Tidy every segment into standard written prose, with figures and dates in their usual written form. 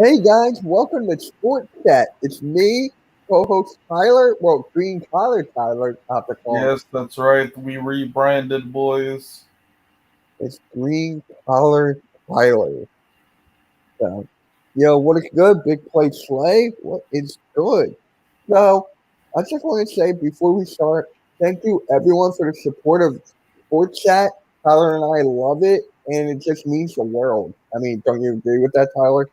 Hey guys, welcome to Sports Chat. It's me, co-host Tyler. Well, Green Tyler, I have to call him. Yes, that's right. We rebranded, boys. It's Green Tyler. So, what is good? Big play Slay. What is good? So, I just want to say before we start, thank you everyone for the support of Sports Chat. Tyler and I love it, and it just means the world. I mean, don't you agree with that, Tyler?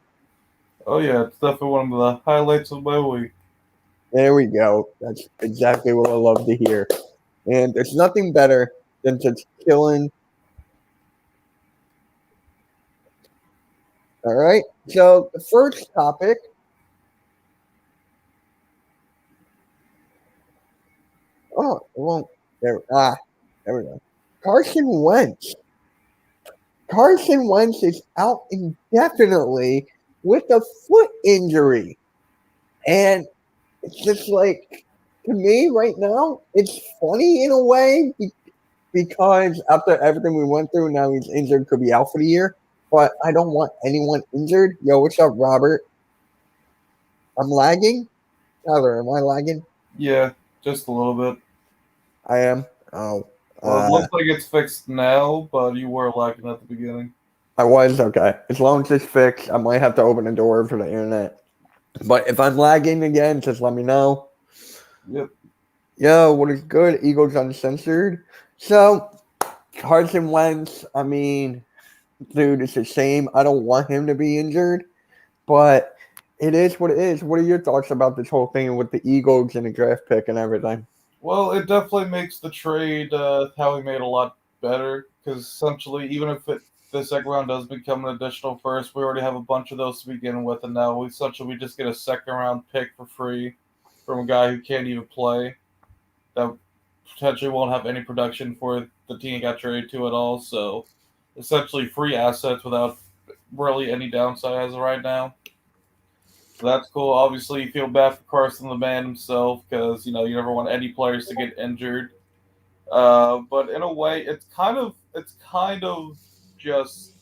Oh yeah, it's definitely one of the highlights of my week. There we go. That's exactly what I love to hear. And there's nothing better than just killing. All right. So the first topic. Oh, it won't. There we go. Carson Wentz. Carson Wentz is out indefinitely with a foot injury, and it's just like to me right now, it's funny in a way because after everything we went through, now he's injured, could be out for the year. But I don't want anyone injured. Yo, what's up, Robert? I'm lagging. Tyler, am I lagging? Yeah, just a little bit. I am. Oh, Well, it uh, looks like it's fixed now, but you were lagging at the beginning. I was okay. As long as it's fixed, I might have to open the door for the internet. But if I'm lagging again, just let me know. Yep. Yo, what is good? Eagles Uncensored. So, Carson Wentz, I mean, dude, it's a shame. I don't want him to be injured, but it is what it is. What are your thoughts about this whole thing with the Eagles and the draft pick and everything? Well, it definitely makes the trade how we made a lot better because essentially, even if the second round does become an additional first, we already have a bunch of those to begin with, and now we just get a second round pick for free from a guy who can't even play. That potentially won't have any production for the team he got traded to at all. So essentially free assets without really any downside as of right now. So that's cool. Obviously, you feel bad for Carson the man himself because you never want any players to get injured. But in a way, it's kind of just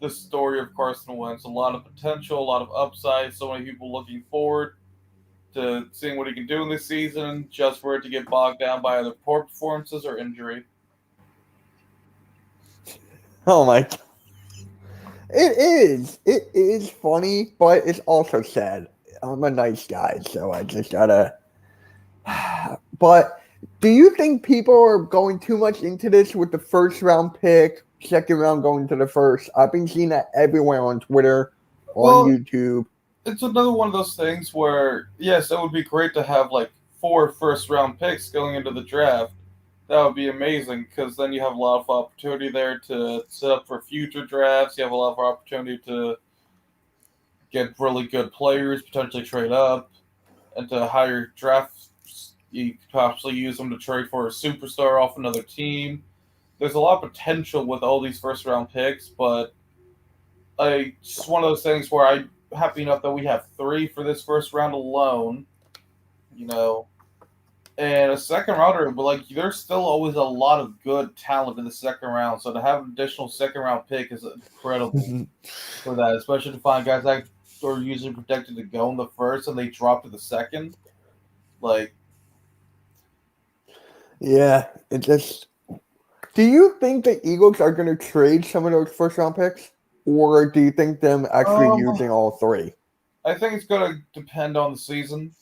the story of Carson Wentz. A lot of potential, a lot of upside. So many people looking forward to seeing what he can do in this season, just for it to get bogged down by either poor performances or injury. Oh my God. It is. It is funny, but it's also sad. I'm a nice guy, so I just gotta. But do you think people are going too much into this with the first round pick, second round going to the first? I've been seeing that everywhere on Twitter, on Well, YouTube. it's another one of those things where, yes, it would be great to have like four first round picks going into the draft. That would be amazing because then you have a lot of opportunity there to set up for future drafts. You have a lot of opportunity to get really good players, potentially trade up, and to hire drafts. You could possibly use them to trade for a superstar off another team. There's a lot of potential with all these first round picks, but just one of those things where I'm happy enough that we have three for this first round alone, you know, and a second rounder, but like there's still always a lot of good talent in the second round. So to have an additional second round pick is incredible for that, especially to find guys that are usually projected to go in the first and they drop to the second. Like, Yeah, it just. Do you think the Eagles are going to trade some of those first round picks, or do you think them actually um, using all three? I think it's gonna depend on the season,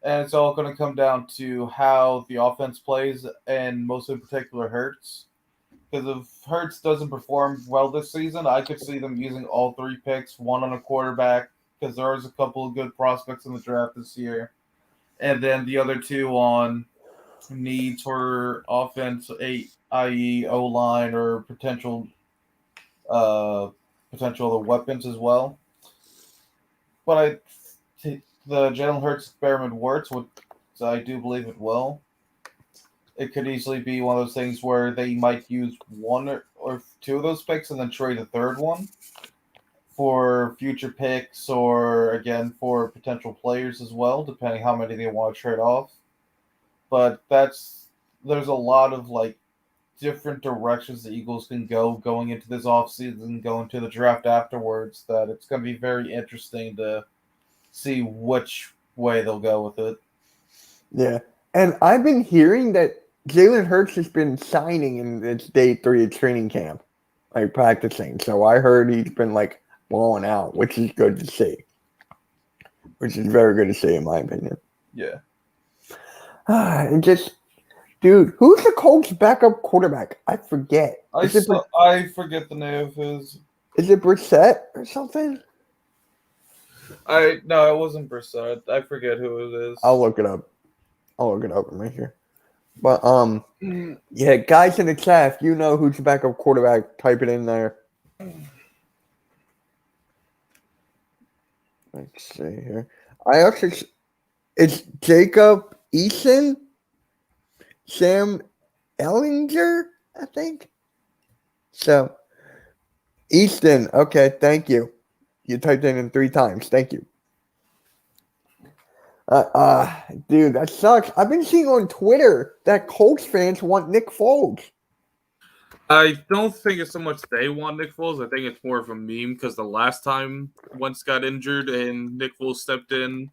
and it's all gonna come down to how the offense plays, and most in particular Hurts. Because if Hurts doesn't perform well this season, I could see them using all three picks, one on a quarterback, because there's a couple of good prospects in the draft this year, and then the other two on needs for offense, i.e., O line or uh, potential other weapons as well. But the Jalen Hurts experiment works, which I do believe it will. It could easily be one of those things where they might use one or two of those picks and then trade the third one for future picks or again for potential players as well, depending how many they want to trade off. But there's a lot of like different directions the Eagles can go going into this offseason and going to the draft afterwards that it's going to be very interesting to see which way they'll go with it. Yeah. And I've been hearing that Jalen Hurts has been signing in this day 3 of training camp, like practicing. So I heard he's been like blowing out, which is good to see. Which is very good to see, in my opinion. Yeah. And just, dude, who's the Colts' backup quarterback? I forget. I forget the name of his. Is it Brissett or something? No, it wasn't Brissett. I forget who it is. I'll look it up. Right here. But yeah, guys in the chat, if you know who's the backup quarterback, type it in there. Let's see here. It's Jacob Eason, Sam Ellinger, I think. So, Easton, okay, thank you. You typed in 3 times. Thank you. Dude, that sucks. I've been seeing on Twitter that Colts fans want Nick Foles. I don't think it's so much they want Nick Foles. I think it's more of a meme because the last time Wentz got injured and Nick Foles stepped in,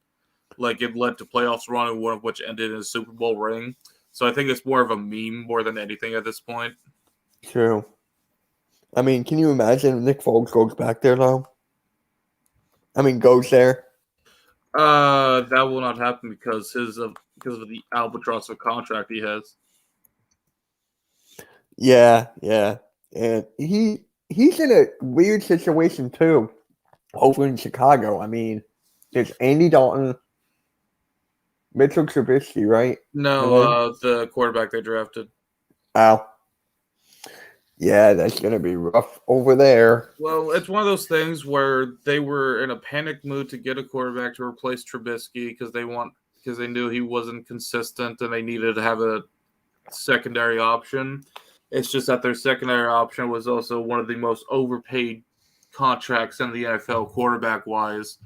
like it led to playoffs run, one of which ended in a Super Bowl ring. So I think it's more of a meme more than anything at this point. True. I mean, can you imagine if Nick Foles goes back there though? I mean, goes there. That will not happen because of the albatross of contract he has. Yeah, and he's in a weird situation too. Over in Chicago, I mean, there's Andy Dalton, Mitchell Trubisky, right? No, the quarterback they drafted. Wow. Yeah, that's gonna be rough over there. Well, it's one of those things where they were in a panic mood to get a quarterback to replace Trubisky because they knew he wasn't consistent and they needed to have a secondary option. It's just that their secondary option was also one of the most overpaid contracts in the NFL quarterback-wise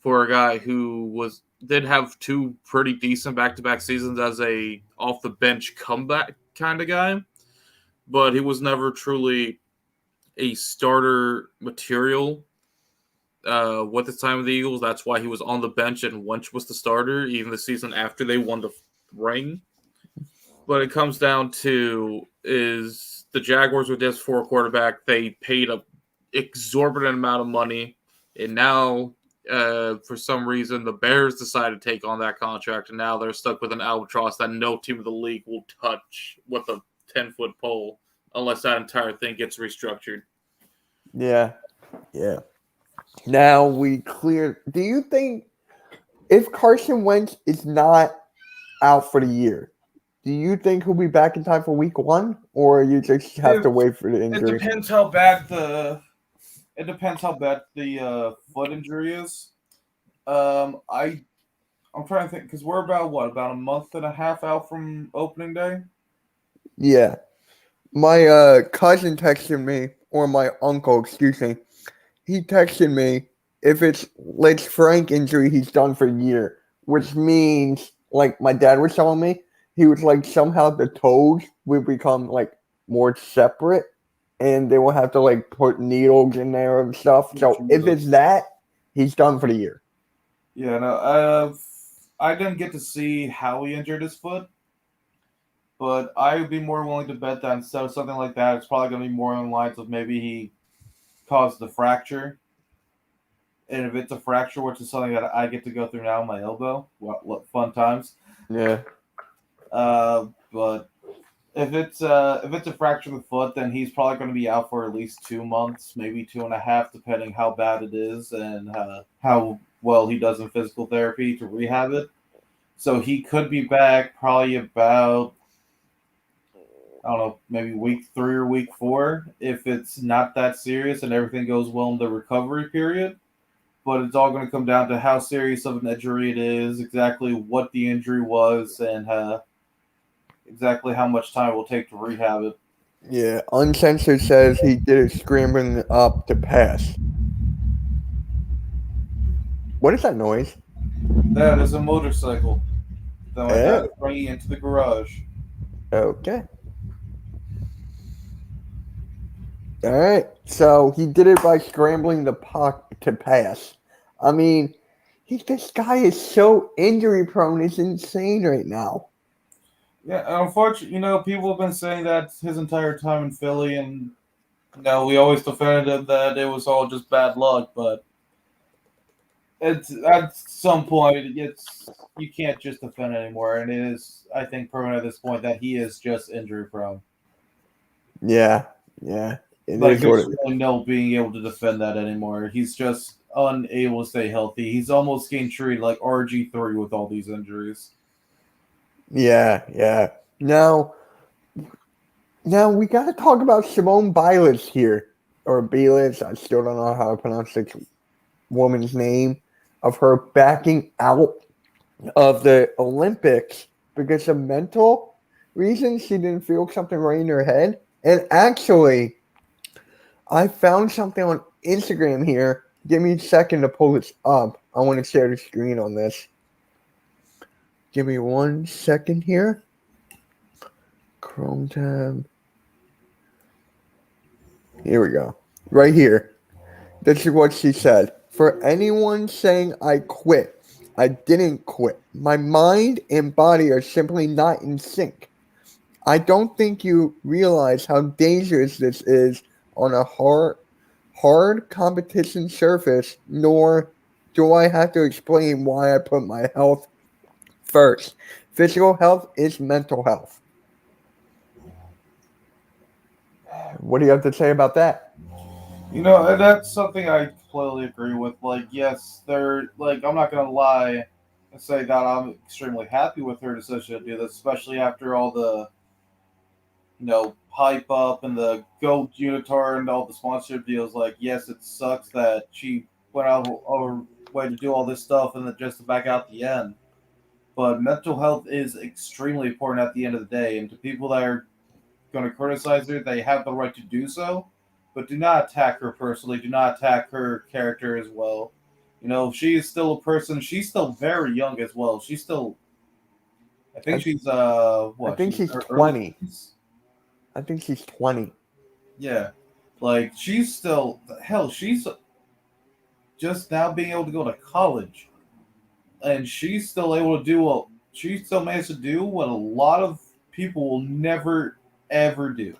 for a guy who did have 2 pretty decent back-to-back seasons as a off-the-bench comeback kind of guy, but he was never truly a starter material with the time of the Eagles. That's why he was on the bench and Wentz was the starter, even the season after they won the ring. But it comes down to is the Jaguars were just for a quarterback. They paid an exorbitant amount of money, and now for some reason the Bears decided to take on that contract, and now they're stuck with an albatross that no team in the league will touch with a 10-foot pole unless that entire thing gets restructured. Yeah. Now do you think if Carson Wentz is not out for the year, do you think he'll be back in time for week 1, or you just have to wait for the injury? It depends how bad the foot injury is. I'm trying to think because we're about a month and a half out from opening day. Yeah. My cousin texted me, or my uncle, excuse me. He texted me if it's Let's Frank injury, he's done for a year, which means, like my dad was telling me, he was like somehow the toes will become like more separate, and they will have to like put needles in there and stuff. So if it's that, he's done for the year. Yeah, no, I didn't get to see how he injured his foot, but I would be more willing to bet that instead of something like that, it's probably going to be more on the lines of maybe he caused the fracture. And if it's a fracture, which is something that I get to go through now in my elbow, what fun times. Yeah. But if it's a fracture of the foot, then he's probably going to be out for at least 2 months, maybe 2.5, depending how bad it is and how well he does in physical therapy to rehab it. So he could be back probably about, I don't know, maybe week 3 or week 4 if it's not that serious and everything goes well in the recovery period. But it's all going to come down to how serious of an injury it is, exactly what the injury was, and exactly how much time it will take to rehab it. Yeah, Uncensored says he did it scrambling up to pass. What is that noise? That is a motorcycle that my dad is bringing into the garage. Okay. All right. So he did it by scrambling the puck to pass. I mean, this guy is so injury prone. It's insane right now. Yeah, unfortunately, people have been saying that his entire time in Philly, and we always defended him that it was all just bad luck. But it's at some point, it's you can't just defend anymore, and it is, I think, proven at this point that he is just injury prone. Yeah. Yeah. It Like, is what it there's is. really no being able to defend that anymore. He's just unable to stay healthy. He's almost getting treated like RG3 with all these injuries. Yeah. Yeah. Now, now we got to talk about Simone Bilas here. Or Bilas. I still don't know how to pronounce this woman's name. Of her backing out of the Olympics because of mental reasons. She didn't feel something right in her head. And actually, I found something on Instagram here. Give me a second to pull this up. I want to share the screen on this. Give me 1 second here. Chrome tab. Here we go. Right here. This is what she said. For anyone saying I quit, I didn't quit. My mind and body are simply not in sync. I don't think you realize how dangerous this is on a hard competition surface, nor do I have to explain why I put my health first. Physical health is mental health. What do you have to say about that? And that's something I completely agree with. Like, yes, I'm not gonna lie and say that I'm extremely happy with her decision to do this, especially after all the, pipe up and the Go Unitar and all the sponsorship deals. Like, yes, it sucks that she went out of her way to do all this stuff and then just to back out the end. But mental health is extremely important at the end of the day, and to people that are going to criticize her, they have the right to do so, but do not attack her personally. Do not attack her character as well. She is still a person. She's still very young as well. She's still, I think I, she's I what? think She's in she's her early 20. 20s. I think she's 20. Yeah, like she's still hell. She's just now being able to go to college, and she's still able to do what she still managed to do what a lot of people will never ever do.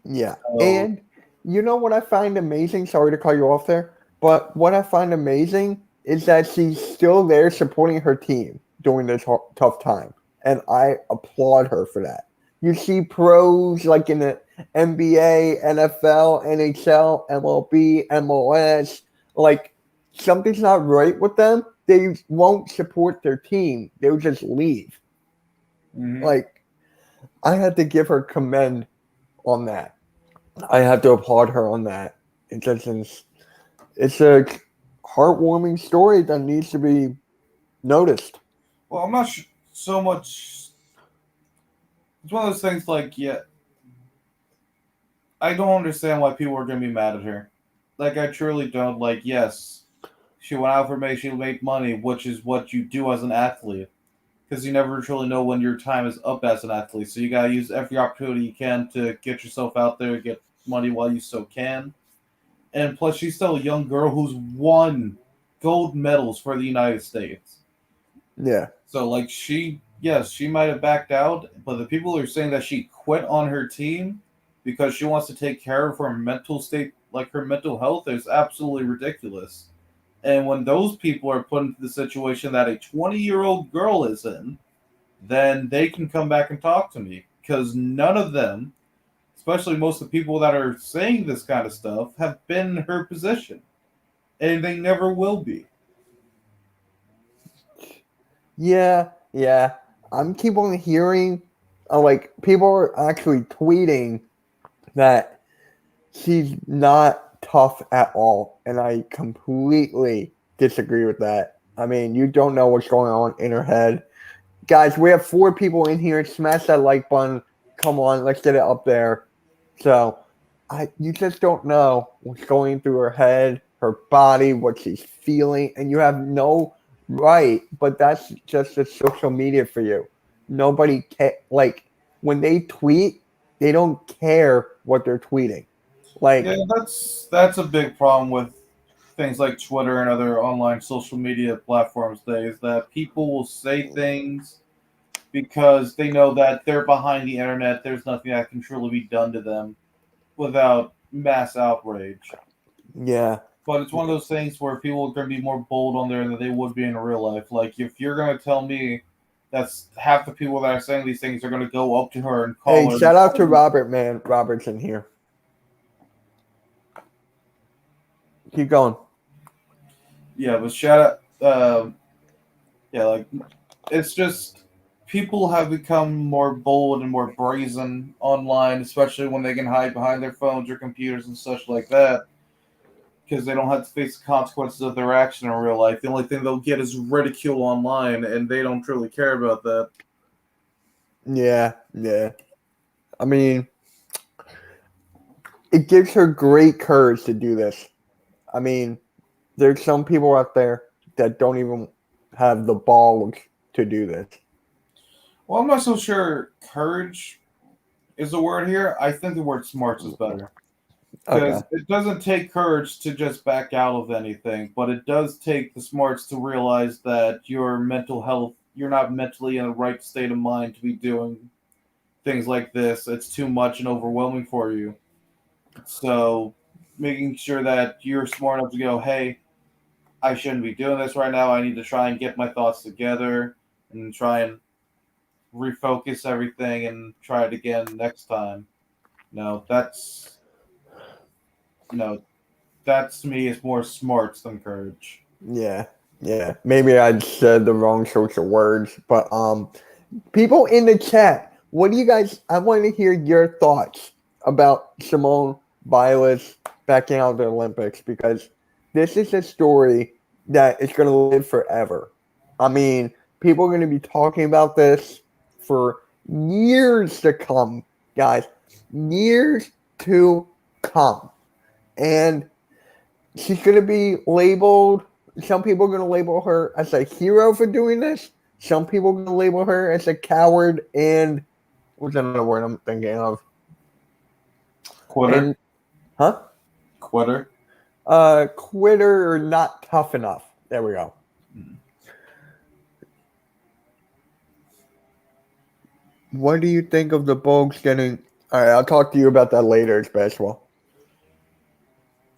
Yeah. So And you know what I find amazing? Sorry to cut you off there. But what I find amazing is that she's still there supporting her team during this tough time. And I applaud her for that. You see pros like in the NBA, NFL, NHL, MLB, MLS, like something's not right with them. They won't support their team. They'll just leave. mhm. Like, I had to give her commend on that. I have to applaud her on that. It doesn't. It's a heartwarming story that needs to be noticed. Well, I'm not so much. It's one of those things like, yeah, I don't understand why people are going to be mad at her. Like, I truly don't. Like, yes, she went out for me, she made money, which is what you do as an athlete. Because you never truly know when your time is up as an athlete. So you got to use every opportunity you can to get yourself out there, get money while you still can. And plus, she's still a young girl who's won gold medals for the United States. Yeah, So, like, yes, she might have backed out, but the people who are saying that she quit on her team because she wants to take care of her mental state, like her mental health, is absolutely ridiculous. And when those people are put into the situation that a 20-year-old girl is in, then they can come back and talk to me. Because none of them, especially most of the people that are saying this kind of stuff, have been in her position. And they never will be. yeah. I'm keep on hearing, like people are actually tweeting that she's not tough at all, and I completely disagree with that. I mean, you don't know what's going on in her head. Guys, we have 4 people in here. Smash that like button. Come on, let's get it up there. So, you just don't know what's going through her head, her body, what she's feeling, and you have no right. But that's just the social media for you. Nobody like when they tweet, they don't care what they're tweeting. Like, Yeah, that's a big problem with things like Twitter and other online social media platforms today is that people will say things because they know that they're behind the internet. There's nothing that can truly be done to them without mass outrage. yeah, But it's one of those things where people are going to be more bold on there than they would be in real life. Like if you're going to tell me that's half the people that are saying these things are going to go up to her and hey, call her. shout out to Robert, man. Robert's in here. Keep going. Yeah, but shout out. Yeah, like it's just people have become more bold and more brazen online, especially when they can hide behind their phones or computers and such like that, because they don't have to face the consequences of their action in real life. The only thing they'll get is ridicule online, and they don't truly care about that. Yeah, yeah. I mean, it gives her great courage to do this. I mean, there's some people out there that don't even have the balls to do this. Well, I'm not so sure courage is the word here. I think the word smarts is better. Okay. Because it doesn't take courage to just back out of anything, but it does take the smarts to realize that your mental health, you're not mentally in the right state of mind to be doing things like this. It's too much and overwhelming for you. So, making sure that you're smart enough to go, hey, I shouldn't be doing this right now. I need to try and get my thoughts together and try and refocus everything and try it again next time. No, no, that's to me is more smarts than courage. Yeah, yeah. Maybe I said the wrong sorts of words, but people in the chat, what do you guys? I want to hear your thoughts about Simone Bilas backing out of the Olympics because this is a story that is going to live forever. I mean, people are going to be talking about this for years to come, guys. Years to come, and she's going to be labeled. Some people are going to label her as a hero for doing this. Some people are going to label her as a coward and what's another word I'm thinking of? Quitter. And huh? Quitter. Quitter or not tough enough. There we go. What do you think of the Bulls getting? All right, I'll talk to you about that later. It's basketball.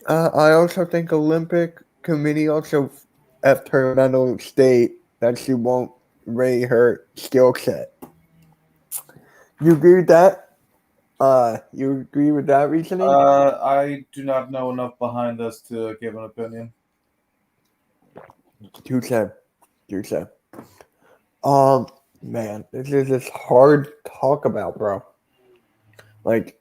I also think Olympic Committee also effed her mental state that she won't rate her skill set. You agree with that? You agree with that reasoning? I do not know enough behind this to give an opinion. Touche. Touche. Um, man, this is just hard to talk about, bro. Like,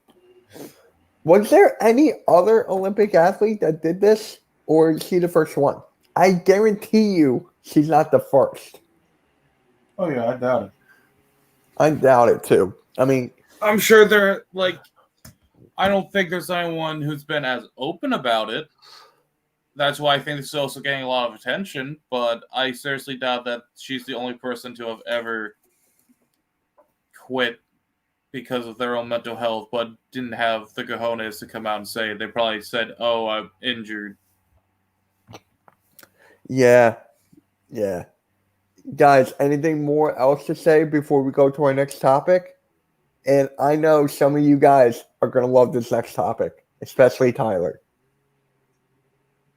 was there any other Olympic athlete that did this, or is she the first one? I guarantee you, she's not the first. Oh yeah, I doubt it. I doubt it too. I mean, I'm sure there like I don't think there's anyone who's been as open about it. That's why I think this is also getting a lot of attention, but I seriously doubt that she's the only person to have ever quit because of their own mental health, but didn't have the cojones to come out and say it. They probably said, "Oh, I'm injured." yeah, yeah. Guys, anything more else to say before we go to our next topic? And I know some of you guys are going to love this next topic, especially Tyler.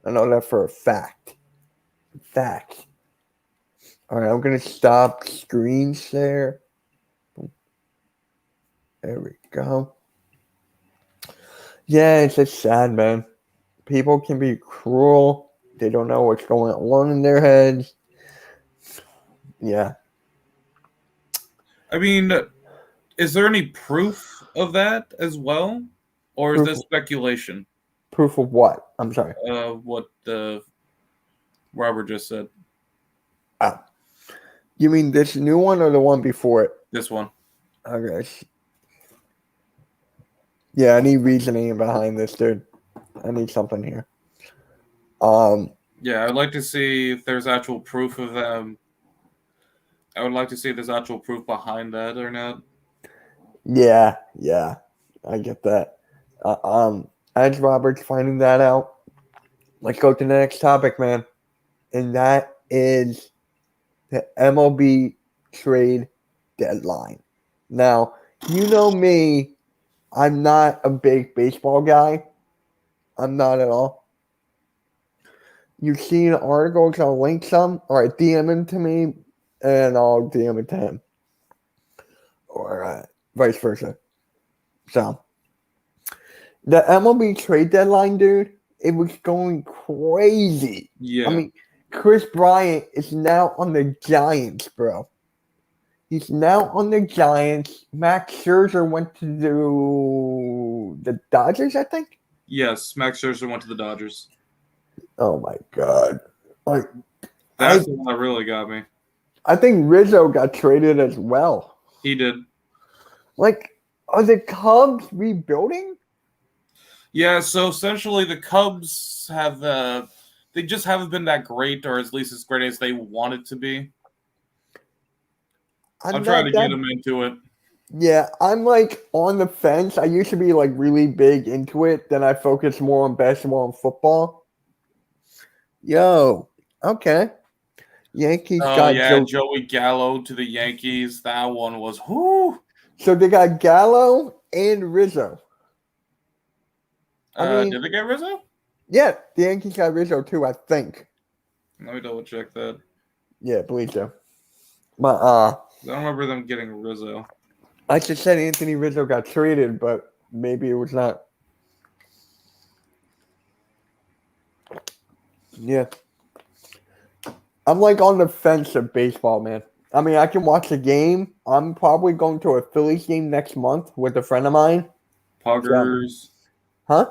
I know that for a fact. Fact. All right, I'm going to stop screen share. There we go. Yeah, it's just sad, man. People can be cruel. They don't know what's going on in their heads. Yeah. I mean, is there any proof of that as well, or is Proof this speculation? proof of what? I'm sorry. What the Robert just said. Ah. You mean this new one or the one before it? This one. Okay. Yeah, I need reasoning behind this, dude. I need something here. Yeah, I'd like to see if there's actual proof of them. I would like to see if there's actual proof behind that or not. Yeah, yeah. I get that. as Robert's finding that out, let's go to the next topic, man. And that is the MLB Trade Deadline. Now, you know me, I'm not a big baseball guy. I'm not at all. You've seen articles, I'll link some, or DM them to me, and I'll DM it to him. Or vice versa. So, the MLB Trade Deadline, dude, it was going crazy. Yeah. I mean, Chris Bryant is now on the Giants, bro. He's now on the Giants. Max Scherzer went to do the Dodgers, I think. Yes, Max Scherzer went to the Dodgers. Oh my god! Like That's the one that really got me. I think Rizzo got traded as well. He did. Like, are the Cubs rebuilding? Yeah, so essentially the Cubs have they just haven't been that great, or at least as great as they wanted to be. I'm trying to get them into it. Yeah, I'm like on the fence. I used to be like really big into it. Then I focused more on basketball and football. Yo, okay. Yankees got Joey Gallo to the Yankees. That one was whoo. So they got Gallo and Rizzo. Did they get Rizzo? Yeah, the Yankees got Rizzo too, I think. Let me double check that. Yeah, believe so. But I don't remember them getting Rizzo. I just said Anthony Rizzo got traded, but maybe it was not. Yeah. I'm like on the fence of baseball, man. I mean, I can watch a game. I'm probably going to a Phillies game next month with a friend of mine. Poggers. Huh?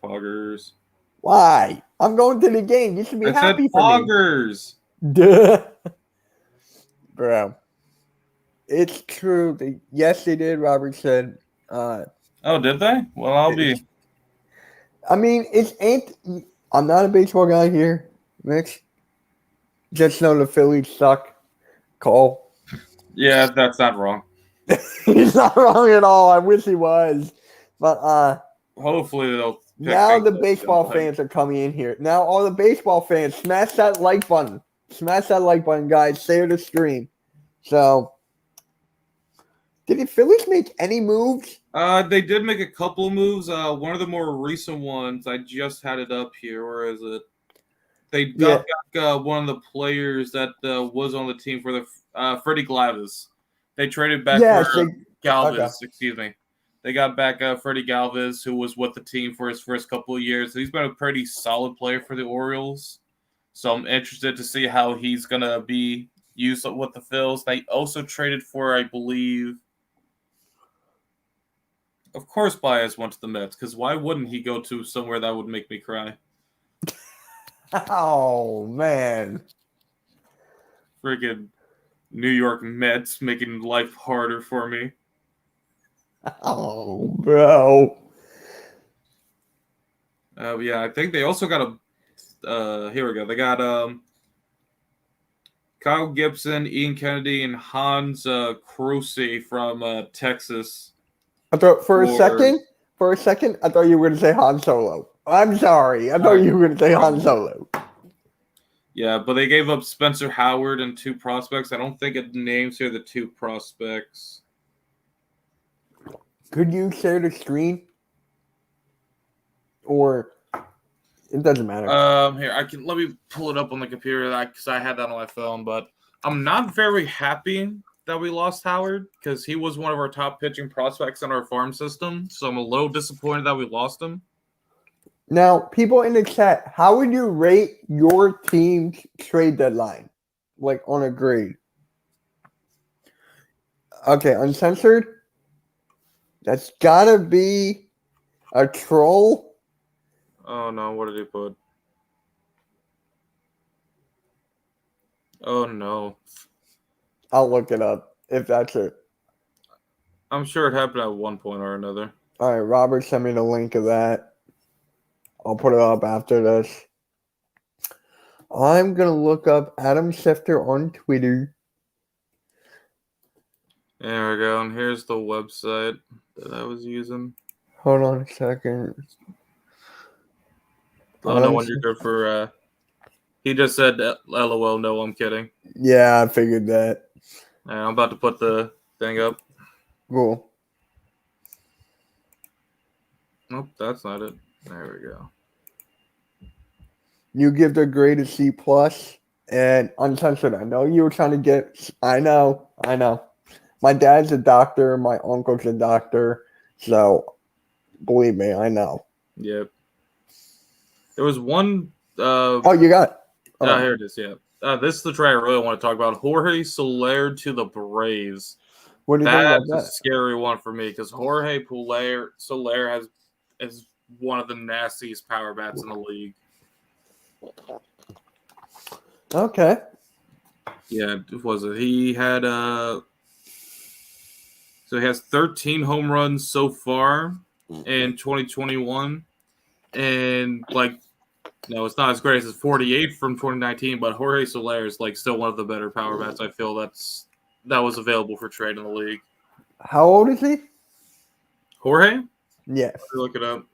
Poggers. Why? I'm going to the game. You should be happy for Poggers. me. Duh. Bro. It's true. Yes, they did, Robert said. Oh, did they? Well, I'll be. I mean, I'm not a baseball guy here, Mitch. Just know the Phillies suck. Cole. Yeah, that's not wrong. He's not wrong at all. I wish he was. But hopefully they'll now the baseball fans are coming in here. Now all the baseball fans, smash that like button. Smash that like button, guys. Share the stream. So did the Phillies make any moves? They did make a couple of moves. One of the more recent ones, I just had it up here. Where is it? They got back one of the players that was on the team for the Freddie Galvis. They traded back for Galvis. Okay. Excuse me. They got back Freddie Galvis, who was with the team for his first couple of years. He's been a pretty solid player for the Orioles. So I'm interested to see how he's going to be used with the Phils. They also traded for, I believe, of course, Baez went to the Mets, because why wouldn't he go to somewhere that would make me cry? Oh, man. Friggin' New York Mets making life harder for me. Oh, bro. Yeah, I think they also got here we go. They got Kyle Gibson, Ian Kennedy, and Hans Kruse from Texas. I thought for a second, I thought you were going to say Han Solo. I'm sorry. I thought you were going to say Han Solo. Yeah, but they gave up Spencer Howard and 2 prospects. I don't think it names here the 2 prospects. Could you share the screen? Or it doesn't matter. Here, let me pull it up on the computer because I had that on my phone, but I'm not very happy that we lost Howard because he was one of our top pitching prospects in our farm system. So I'm a little disappointed that we lost him. Now, people in the chat, how would you rate your team's trade deadline? Like on a grade. Okay, uncensored. That's gotta be a troll. Oh no, what did he put? Oh no. I'll look it up if that's it. I'm sure it happened at one point or another. All right, Robert sent me the link of that. I'll put it up after this. I'm going to look up Adam Schefter on Twitter. There we go. And here's the website that I was using. Hold on a second. Oh, no one, you're good for. He just said, "LOL." No, I'm kidding. Yeah, I figured that. I'm about to put the thing up. Cool. Nope, that's not it. There we go. You give the grade a C plus, and uncensored. I know you were trying to get. I know. My dad's a doctor. My uncle's a doctor. So, believe me, I know. Yep. There was one. Oh, you got it. Oh. Here it is. Yeah. This is the trade I really want to talk about. Jorge Soler to the Braves. What do you think about That's a that? scary one for me because Jorge Soler is one of the nastiest power bats in the league. Okay. Yeah, was it? He had so he has 13 home runs so far in 2021, and no, it's not as great as his 48 from 2019, but Jorge Soler is still one of the better power bats. I feel that was available for trade in the league. How old is he? Jorge? Yes. Look it up.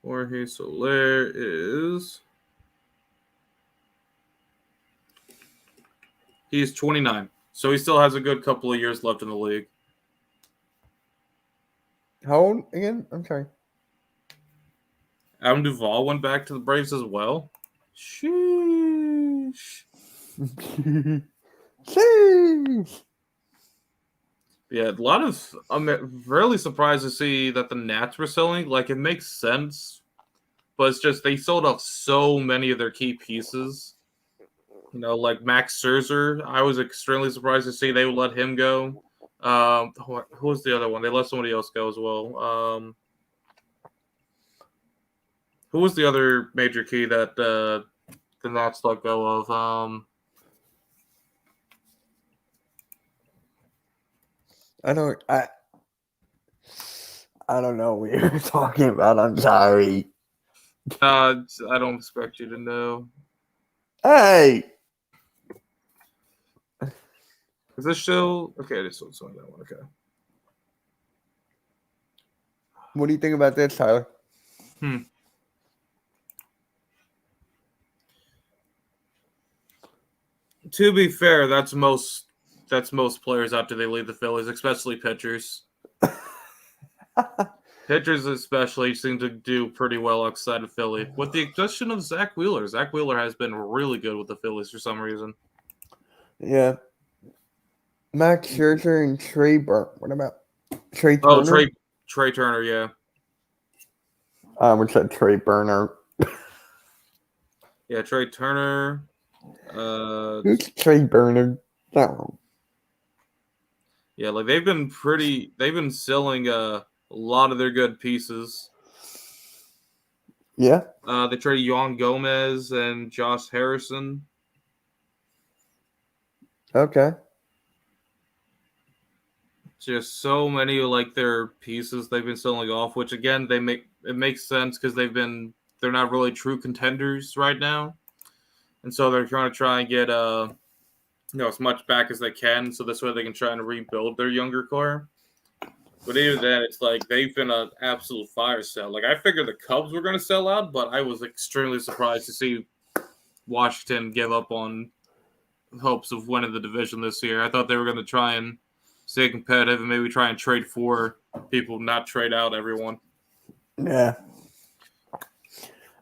Jorge Soler is... He's 29, so he still has a good couple of years left in the league. How old again? I'm sorry. Adam Duvall went back to the Braves as well. Sheesh. Sheesh. Yeah, a lot of... I'm really surprised to see that the Nats were selling. It makes sense, but it's just they sold off so many of their key pieces. Like Max Scherzer, I was extremely surprised to see they would let him go. Who was the other one? They let somebody else go as well. Who was the other major key that the Nats let go of? I don't know what you're talking about. I'm sorry. I don't expect you to know. Hey. Is this still okay? This one's on that one. Okay. What do you think about this, Tyler? To be fair, that's most players after they leave the Phillies, especially pitchers. Pitchers especially seem to do pretty well outside of Philly, with the exception of Zach Wheeler. Zach Wheeler has been really good with the Phillies for some reason. Yeah. Max Scherzer and Trey Burke. What about Trey Turner? Oh, Trey Turner, yeah. I would say Trey Burner. Yeah, Trey Turner. Who's Trey Burner? No. Yeah, they've been selling a lot of their good pieces. Yeah. They traded Yohan Gomez and Josh Harrison. Okay. Just so many their pieces they've been selling off, which again it makes sense because they're not really true contenders right now, and so they're trying to get as much back as they can, so this way they can try and rebuild their younger core. But even then, it's they've been an absolute fire sale. I figured the Cubs were going to sell out, but I was extremely surprised to see Washington give up on hopes of winning the division this year. I thought they were going to try and stay competitive and maybe try and trade for people, not trade out everyone. Yeah.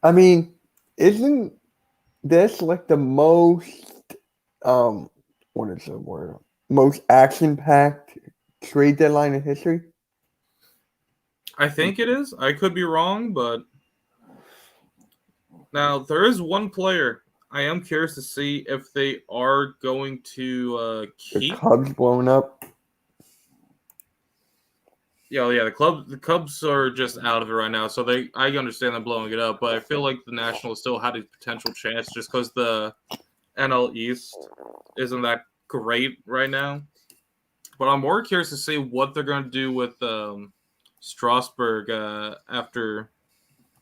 I mean, isn't this the most what is the word? Most action-packed trade deadline in history? I think it is. I could be wrong, but now there is one player I am curious to see if they are going to keep. The Cubs blowing up. Yeah, the Cubs are just out of it right now, so I understand them blowing it up, but I feel like the Nationals still had a potential chance just because the NL East isn't that great right now. But I'm more curious to see what they're going to do with Strasburg after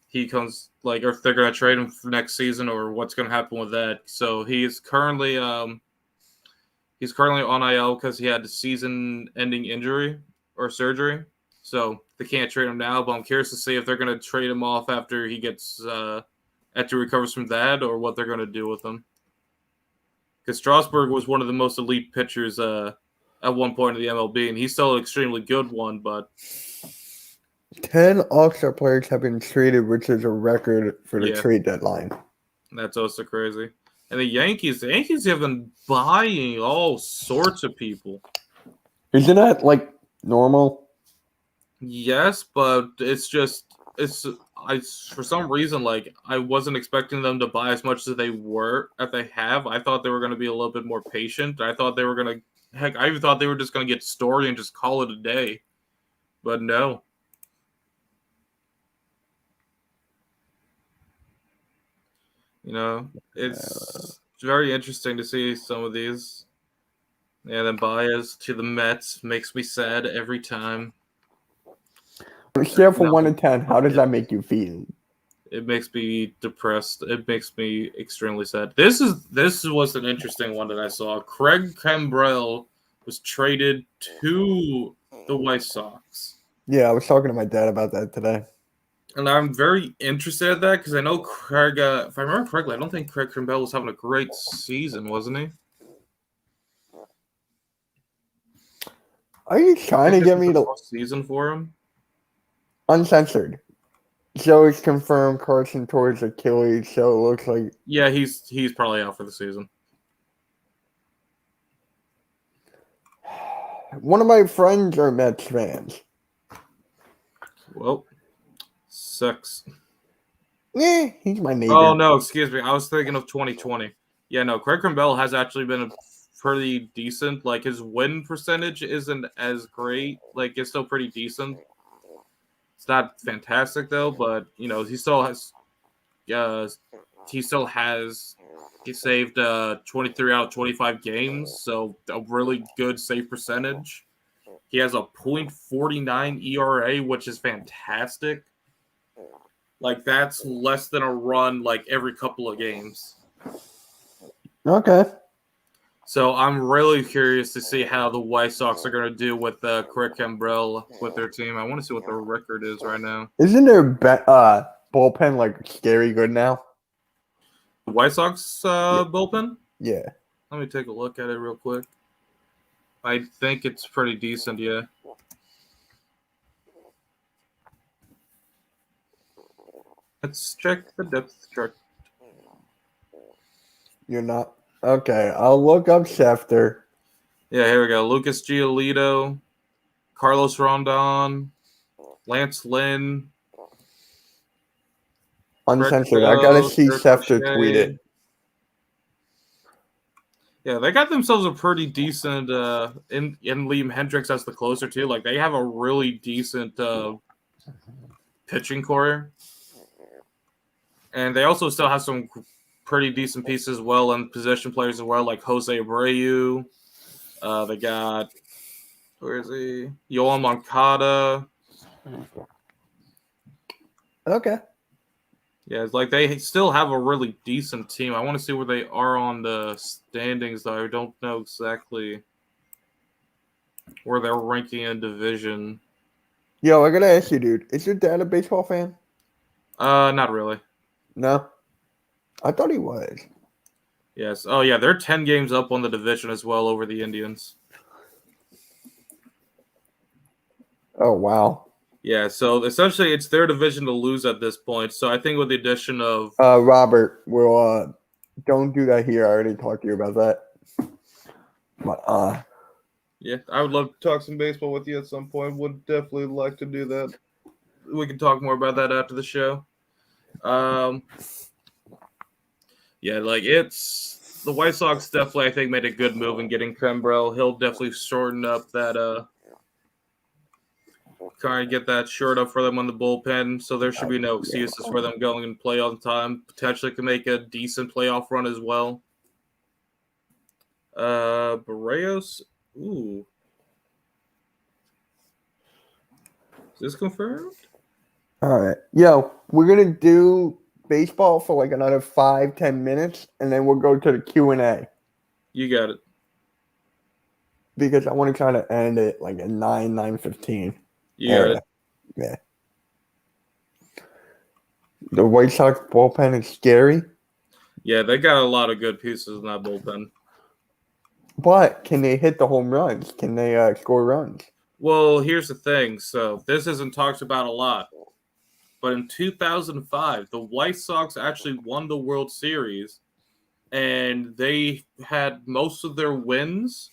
he comes, or if they're going to trade him for next season or what's going to happen with that. So he's currently He's currently on IL because he had a season-ending injury or surgery, so they can't trade him now. But I'm curious to see if they're going to trade him off after he after he recovers from that, or what they're going to do with him. Because Strasburg was one of the most elite pitchers at one point in the MLB, and he's still an extremely good one. But 10 All-Star players have been traded, which is a record for the trade deadline. That's also crazy. And the Yankees have been buying all sorts of people. Isn't that like normal? Yes, but for some reason, like, I wasn't expecting them to buy as much as they have. I thought they were going to be a little bit more patient. I thought they were going to, heck, I even thought they were just going to get Story and just call it a day. But no. You know, it's very interesting to see some of these. Yeah, then Baez to the Mets makes me sad every time. Scale from 1 to 10, how does that make you feel? It makes me depressed. It makes me extremely sad. This was an interesting one that I saw. Craig Kimbrell was traded to the White Sox. Yeah, I was talking to my dad about that today. And I'm very interested in that because I know Craig, if I remember correctly, I don't think Craig Kimbrell was having a great season, wasn't he? Are you trying to get me to season for him? Uncensored. So it's confirmed Carson towards Achilles, so it looks like he's probably out for the season. One of my friends are Mets fans. Well, sucks. Yeah, he's my neighbor. Oh no, excuse me. I was thinking of 2020. Yeah, no, Craig Kimbrell has actually been pretty decent. Like, his win percentage isn't as great. Like, it's still pretty decent. It's not fantastic though, but you know, he saved 23 out of 25 games, so a really good save percentage. He has a .49 ERA, which is fantastic. Like, that's less than a run like every couple of games. Okay. So I'm really curious to see how the White Sox are going to do with Craig Kimbrell with their team. I want to see what their record is right now. Isn't their bullpen like scary good now? The White Sox bullpen? Yeah. Let me take a look at it real quick. I think it's pretty decent, yeah. Let's check the depth chart. You're not? Okay, I'll look up Schefter. Yeah, here we go. Lucas Giolito, Carlos Rondon, Lance Lynn. Uncensored. I gotta see Schefter tweet it. Yeah, they got themselves a pretty decent in Liam Hendricks as the closer too. Like, they have a really decent pitching core, and they also still have some pretty decent pieces as well, and position players as well, like Jose Abreu. They got, where is he? Yoel Moncada. Okay. Yeah, it's like they still have a really decent team. I want to see where they are on the standings, though. I don't know exactly where they're ranking in division. Yo, I gotta ask you, dude. Is your dad a baseball fan? Not really. No? I thought he was. Yes. Oh, yeah, they're 10 games up on the division as well over the Indians. Oh, wow. Yeah, so essentially it's their division to lose at this point. So I think with the addition of... Robert, we'll don't do that here. I already talked to you about that. But, yeah, I would love to talk some baseball with you at some point. Would definitely like to do that. We can talk more about that after the show. Yeah, like, it's... The White Sox definitely, I think, made a good move in getting Kimbrell. He'll definitely shorten up that... Try and get that short up for them on the bullpen, so there should be no excuses for them going and play on time. Potentially can make a decent playoff run as well. Barrios, ooh. Is this confirmed? All right. Yo, we're going to do baseball for like another 5-10 minutes, and then we'll go to the Q&A. You got it. because I want to try to end it like at 9:15 You got area. it. Yeah. The White Sox bullpen is scary, Yeah, they got a lot of good pieces in that bullpen. but can they hit the home runs? Can they score runs? Well, here's the thing. So this isn't talked about a lot, but in 2005, the White Sox actually won the World Series, and they had most of their wins,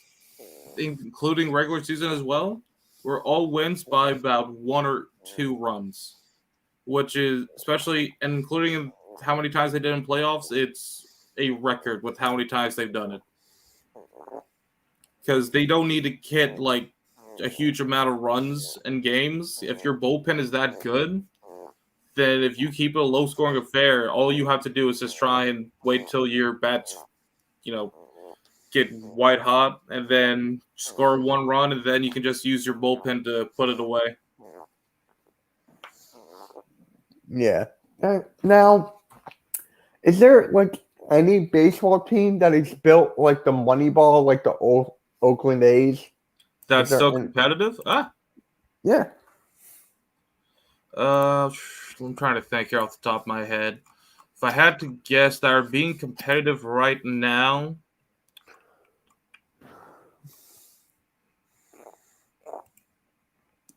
including regular season as well, were all wins by about 1 or 2 runs, which is especially and including how many times they did in playoffs. It's a record with how many times they've done it because they don't need to hit like a huge amount of runs in games. If your bullpen is that good, then if you keep it a low scoring affair, all you have to do is just try and wait till your bats, get white hot and then score 1 run, and then you can just use your bullpen to put it away. Yeah. Now, is there like any baseball team that is built like the Moneyball, like the Oakland A's? That's still competitive? Yeah. I'm trying to think here off the top of my head. If I had to guess that are being competitive right now,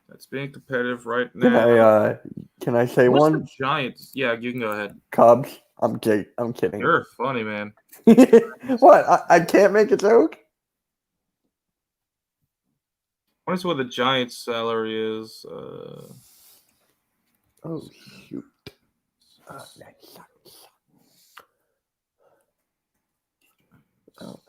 that's being competitive right now. Can I say What's one? the Giants? Yeah, you can go ahead. Cubs. I'm kidding. You're funny, man. What? I can't make a joke? I wonder what the Giants' salary is. Oh shoot. That sucks. Oh.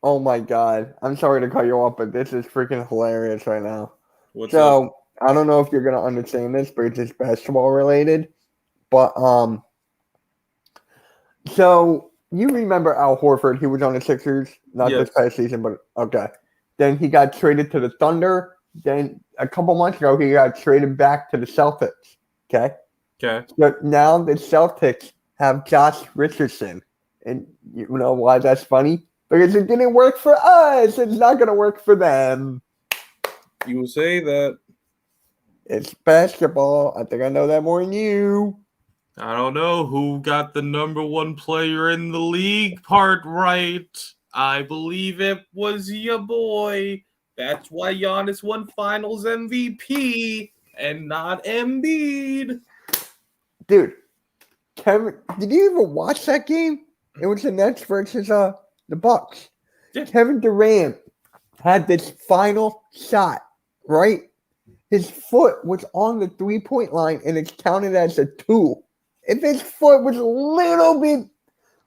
Oh my god. I'm sorry to cut you off, but this is freaking hilarious right now. What's up? I don't know if you're gonna understand this, but it's just basketball related. But so you remember Al Horford, he was on the Sixers, not this past season, but okay. Then he got traded to the Thunder. Then a couple months ago, he got traded back to the Celtics. Okay. Okay. So now the Celtics have Josh Richardson. And you know why that's funny? Because it didn't work for us. It's not going to work for them. You will say that. It's basketball. I think I know that more than you. I don't know who got the number one player in the league part right. I believe it was your boy. That's why Giannis won Finals MVP and not Embiid. Dude, Kevin, did you even watch that game? It was the Nets versus the Bucks. Yeah. Kevin Durant had this final shot, right? His foot was on the 3-point line, and it's counted as a 2. If his foot was a little bit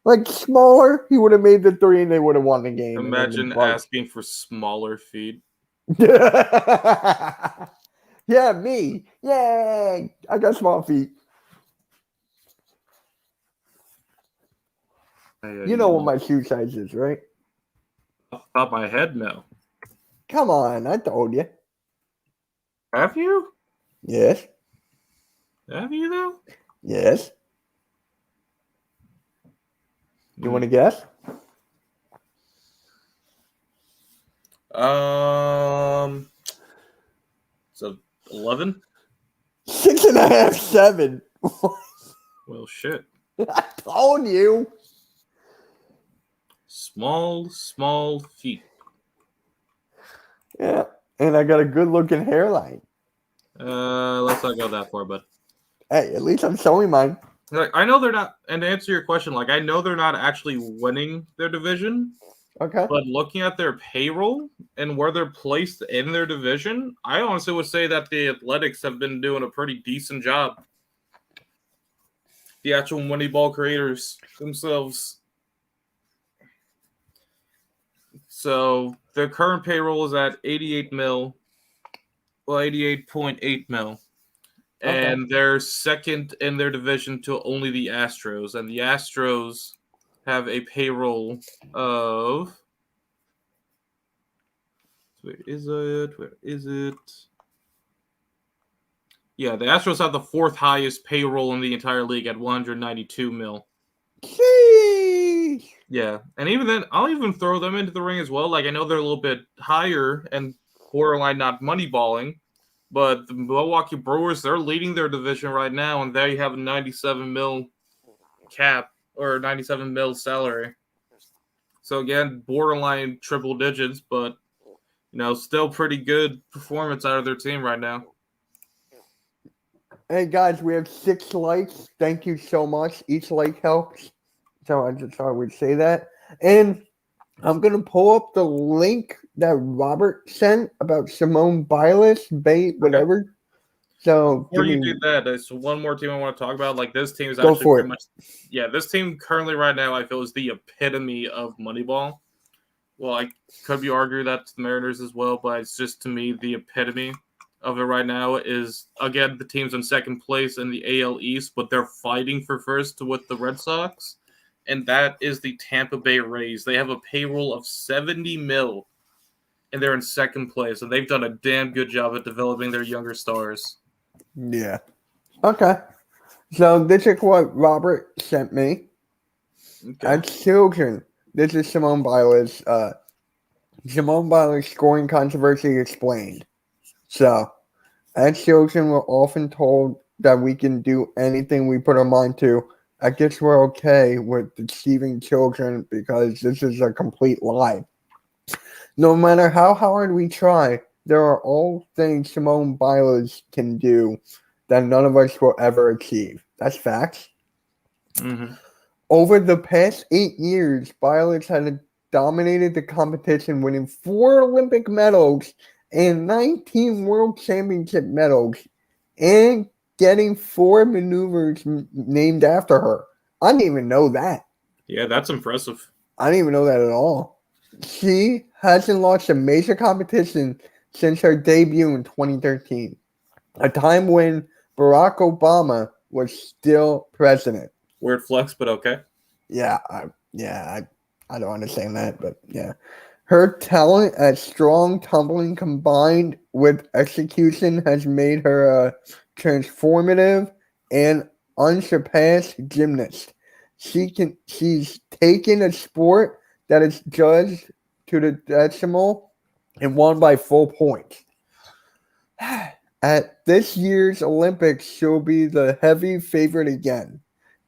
like smaller, he would have made the 3, and they would have won the game. Imagine asking for smaller feet. Yeah, me. Yay! I got small feet. You know what my shoe size is, right? Off the top of my head, no. Come on, I told you. Have you? Yes. Have you, though? Yes. You want to guess? So 11? 6.5, 7. Well, shit. I told you. Small feet. Yeah, and I got a good-looking hairline. Let's not go that far, but hey, at least I'm showing mine. Like, I know they're not, and to answer your question, like I know they're not actually winning their division. Okay. But looking at their payroll and where they're placed in their division, I honestly would say that the Athletics have been doing a pretty decent job. The actual Moneyball creators themselves. So their current payroll is at 88 mil. Well, 88.8 mil. Okay. And they're second in their division to only the Astros. And the Astros have a payroll of... Where is it? Yeah, the Astros have the fourth highest payroll in the entire league at 192 mil. Sheesh. Yeah, and even then, I'll even throw them into the ring as well. Like, I know they're a little bit higher and borderline not moneyballing, but the Milwaukee Brewers, they're leading their division right now, and they have a 97 mil cap or 97 mil salary. So again, borderline triple digits, but still pretty good performance out of their team right now. Hey guys, we have 6 likes. Thank you so much. Each like helps. So I just thought we'd say that. And I'm going to pull up the link that Robert sent about Simone Bilas, whatever. Okay. So before you do that, there's one more team I want to talk about. Like, this team is Go actually for pretty it. much, yeah, this team currently right now I feel is the epitome of Moneyball. Well, I could be arguing that to the Mariners as well, but it's just to me the epitome of it right now is, again, the team's in second place in the AL East, but they're fighting for first with the Red Sox, and that is the Tampa Bay Rays. They have a payroll of 70 mil, and they're in second place, and they've done a damn good job at developing their younger stars. Yeah. Okay. So this is what Robert sent me. Okay. As children, this is Simone Bilas. Simone Bilas scoring controversy explained. So, as children, we're often told that we can do anything we put our mind to. I guess we're okay with deceiving children because this is a complete lie. No matter how hard we try, there are all things Simone Bilas can do that none of us will ever achieve. That's facts. Mm-hmm. Over the past 8 years, Bilas has dominated the competition, winning 4 Olympic medals and 19 World Championship medals, and getting 4 maneuvers named after her. I didn't even know that. Yeah, that's impressive. I didn't even know that at all. She hasn't lost a major competition since her debut in 2013, a time when Barack Obama was still president. Weird flex, but okay. Yeah, I don't understand that, but yeah. Her talent at strong tumbling combined with execution has made her a transformative and unsurpassed gymnast. She's taken a sport that is judged to the decimal and won by full points. At this year's Olympics, she'll be the heavy favorite again.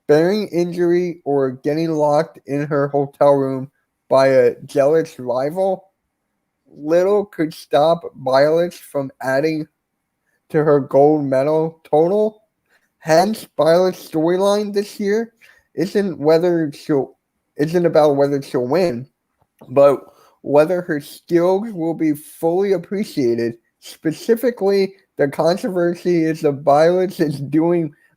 Bearing injury or getting locked in her hotel room by a jealous rival, little could stop Bilas from adding to her gold medal total. Hence, Bilas' storyline this year isn't about whether she'll win, but whether her skills will be fully appreciated. Specifically, the controversy is that Bilas is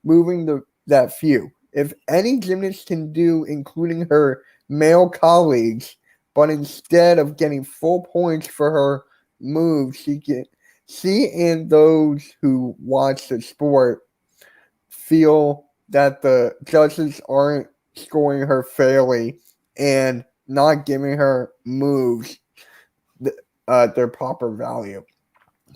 moving that few. If any gymnast can do, including her male colleagues, but instead of getting full points for her moves, she and those who watch the sport feel that the judges aren't scoring her fairly and not giving her moves their proper value.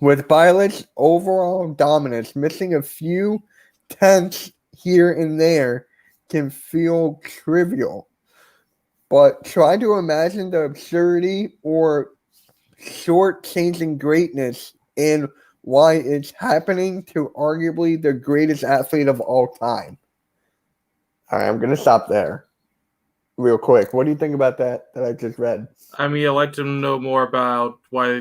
With Bilas' overall dominance, missing a few tenths here and there can feel trivial. But try to imagine the absurdity or short-changing greatness and why it's happening to arguably the greatest athlete of all time. All right, I'm going to stop there real quick. What do you think about that I just read? I mean, I'd like to know more about why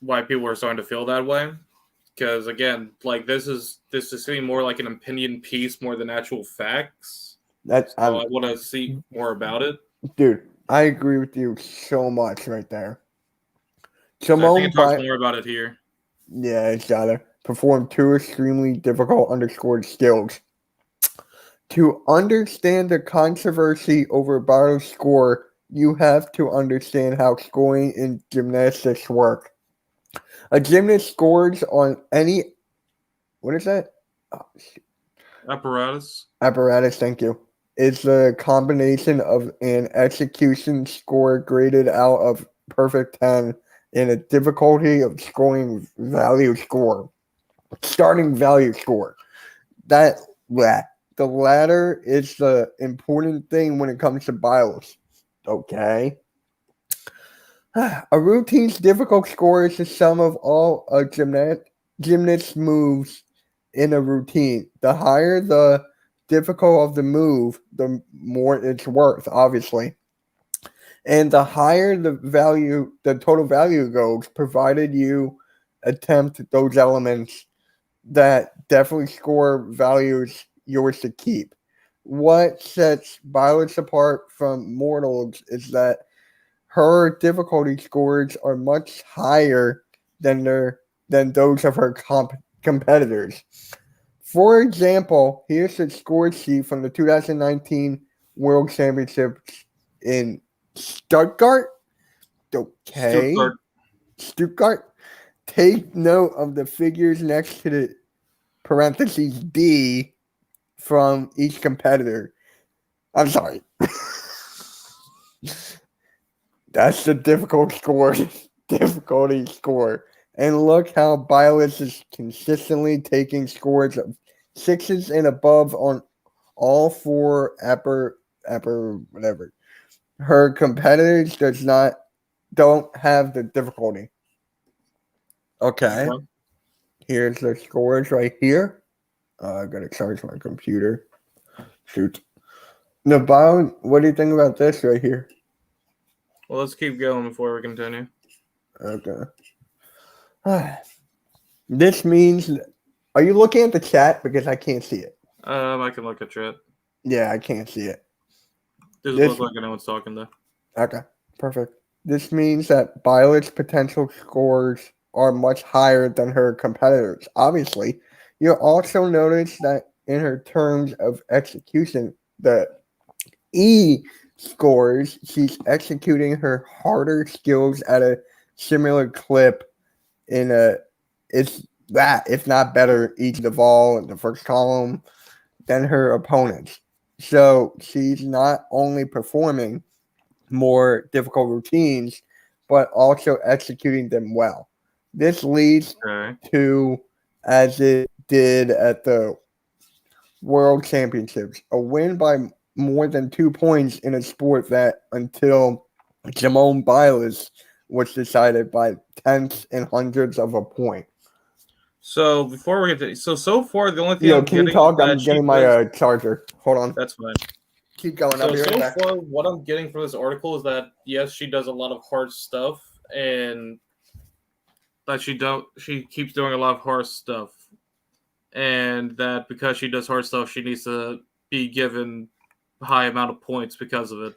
people are starting to feel that way. Because again, this is seeming more like an opinion piece more than actual facts. I want to see more about it. Dude, I agree with you so much right there. So I think it talks more about it here. Yeah, it's gotta perform 2 extremely difficult underscored skills. To understand the controversy over Bilas' score, you have to understand how scoring in gymnastics work. A gymnast scores on any, what is that? Oh, apparatus. Apparatus, thank you. It's a combination of an execution score graded out of perfect 10 in a difficulty of scoring value score, starting value score. The latter is the important thing when it comes to Bilas. Okay. A routine's difficult score is the sum of all a gymnast's moves in a routine. The higher the difficult of the move, the more it's worth, obviously. And the higher the total value goes, provided you attempt those elements that definitely score values yours to keep. What sets Bilas apart from mortals is that her difficulty scores are much higher than those of her competitors. For example, here's the score sheet from the 2019 World Championships in Stuttgart. Okay. Stuttgart. Take note of the figures next to the parentheses D from each competitor. I'm sorry. That's the difficulty score. And look how Bilas is consistently taking scores of 6s and above on all 4 upper whatever. Her competitors don't have the difficulty. Okay. Here's the scores right here. I gotta charge my computer. Shoot. Nabil, what do you think about this right here? Well, let's keep going before we continue. Okay. This means, are you looking at the chat? Because I can't see it. I can look at chat. Yeah, I can't see it. Doesn't look like anyone's talking though. Okay, perfect. This means that Bilas' potential scores are much higher than her competitors. Obviously, you'll also notice that in her terms of execution, the E scores, she's executing her harder skills at a similar clip if not better, each of all in the first column than her opponents. So she's not only performing more difficult routines, but also executing them well. This leads to, as it did at the World Championships, a win by more than 2 points in a sport that until Simone Bilas was decided by tenths and hundreds of a point. So before we get to so far the only thing can you talk? I'm getting my charger. Hold on. That's fine. Keep going. So far, what I'm getting from this article is that yes, she does a lot of hard stuff, and that she keeps doing a lot of hard stuff, and that because she does hard stuff, she needs to be given a high amount of points because of it.